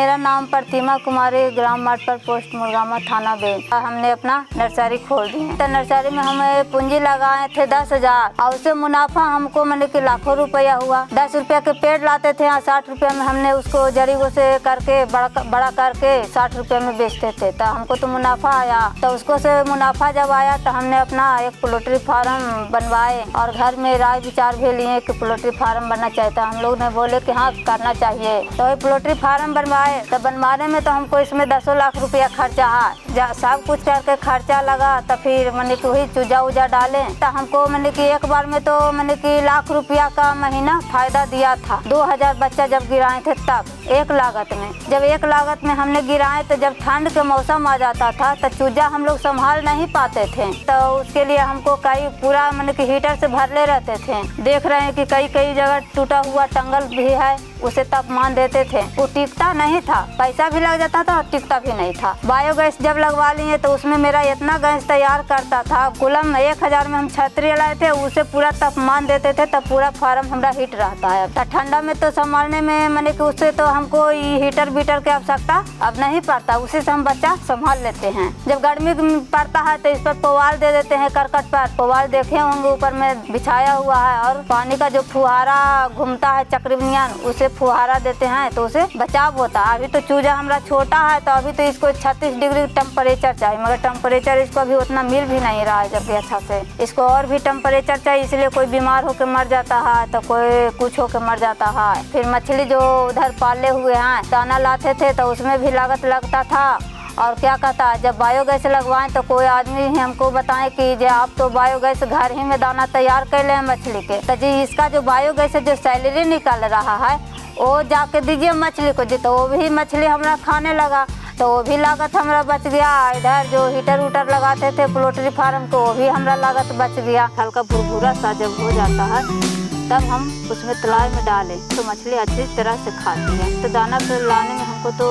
मेरा नाम प्रतिमा कुमारी, ग्राम मठपर, पोस्ट मुरगामा, थाना बेल। हमने अपना नर्सरी खोल दी है। तो नर्सरी में हमें पूंजी लगाए थे 10,000 और उससे मुनाफा हमको मैंने कि लाखों रुपया हुआ। 10 रुपया के पेड़ लाते थे, 60 रुपया में हमने उसको जड़ियों से करके बड़ा करके 60 रुपया में बेचते थे। तो हमको तो मुनाफा आया। तो उसको से मुनाफा जब आया तो हमने अपना एक पोल्ट्री फार्म बनवाए और घर में राय विचार भी लिए कि पोल्ट्री फार्म बनना चाहिए। तो हम लोग ने बोले कि हाँ करना चाहिए। तो ये पोल्ट्री फार्म बनवाए। तो बनवाने में तो हमको इसमें 10 लाख रुपया खर्चा है। सब कुछ करके खर्चा लगा। तो फिर मैंने कि वही चूजा उजा डाले। तो हमको मैंने कि एक बार में तो मैंने कि लाख रुपया का महीना फायदा दिया था। 2000 बच्चा जब गिराए थे तब एक लागत में। जब एक लागत में हमने गिराए तो जब ठंड के मौसम आ जाता था तो चूजा हम लोग संभाल नहीं पाते थे। तो उसके लिए हमको कई पूरा मैंने कि हीटर से भरले रहते थे। देख रहे हैं कि कई जगह टूटा हुआ टंगल भी है, उसे तापमान देते थे। वो टिकता नहीं था, पैसा भी लग जाता था और टिकता भी नहीं था। बायोगैस जब लगवा लिए तो उसमें मेरा इतना गैस तैयार करता था। कुलम 1000 में हम छतरी लाए थे, उसे पूरा तापमान देते थे तब पूरा फार्म हमारा हीट रहता है। तो ठंडा में तो संभालने में मैंने कि उससे तो हमको हीटर बीटर की आवश्यकता अब नहीं पड़ता, उसी से हम बच्चा संभाल लेते हैं। जब गर्मी पड़ता है तो इस पर पुआल दे देते हैं, करकट पर पुआल देखे होंगे ऊपर में बिछाया हुआ है और पानी का जो फुहारा घूमता है चक्रविनियन, उसे फुहारा देते हैं तो उसे बचाव होता है। अभी तो चूजा हमारा छोटा है तो अभी तो इसको 36 डिग्री टेम्परेचर चाहिए, मगर टेम्परेचर इसको अभी उतना मिल भी नहीं रहा है। जबकि अच्छा से इसको और भी टेम्परेचर चाहिए, इसलिए कोई बीमार होकर मर जाता है तो कोई कुछ होकर मर जाता है। फिर मछली जो उधर पाले हुए हैं दाना लाते थे तो उसमें भी लागत लगता था। और क्या कहता है जब बायोगैस लगवाएं तो कोई आदमी ही हमको बताएं कि जे आप तो बायोगैस घर ही में दाना तैयार कर ले मछली के, तो जी इसका जो बायोगैस जो सैलरी निकाल रहा है वो जाके दीजिए मछली को जी। तो वो भी मछली हमारा खाने लगा तो वो भी लागत हमारा बच गया। इधर जो हीटर उटर लगाते थे पोल्ट्री फार्म को वो भी हमारा लागत बच गया। हल्का भुरभुरा सा जब हो जाता है तब हम उसमें तालाब में डालें तो मछली अच्छी तरह से खाती है। तो दाना फिर लाने में हमको तो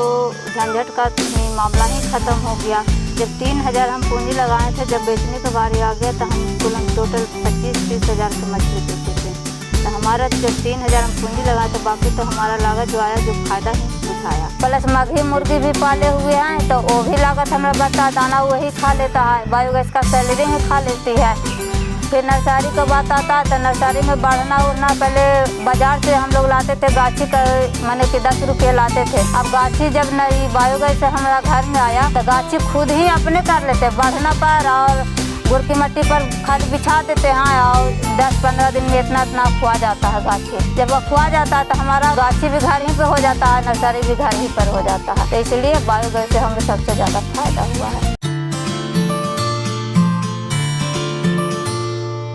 झंझट का मामला ही ख़त्म हो गया। जब 3000 हम पूंजी लगाए थे, जब बेचने का बारी आ गया तो हम कुल टोटल 25-30 हज़ार की मछली बेचे थे। तो हमारा जब 3000 हम पूंजी लगाए तो बाकी तो हमारा लागत जो आया जो फायदा ही उठाया। प्लस मघी मुर्गी भी पाले हुए हैं तो वो भी लागत हमारा बचता, दाना वही खा लेता है, बायोगैस का सैलरी ही खा लेती है। फिर नर्सरी का बात आता है तो नर्सरी में बढ़ना उड़ना, पहले बाजार से हम लोग लाते थे गाछी का मैंने कि 10 रुपये लाते थे। अब गाछी जब नई बायोगैस से हमारा घर में आया तो गाछी खुद ही अपने कर लेते, बढ़ना पर और गुड़ की मट्टी पर खाद बिछा देते हैं और 10-15 दिन में इतना खुआ जाता है गाछी। जब वो खुआ जाता है तो हमारा गाछी भी घर ही पे हो जाता है, नर्सरी भी घर ही पर हो जाता है। तो इसलिए बायोगैस से हमें सबसे ज़्यादा फायदा हुआ है।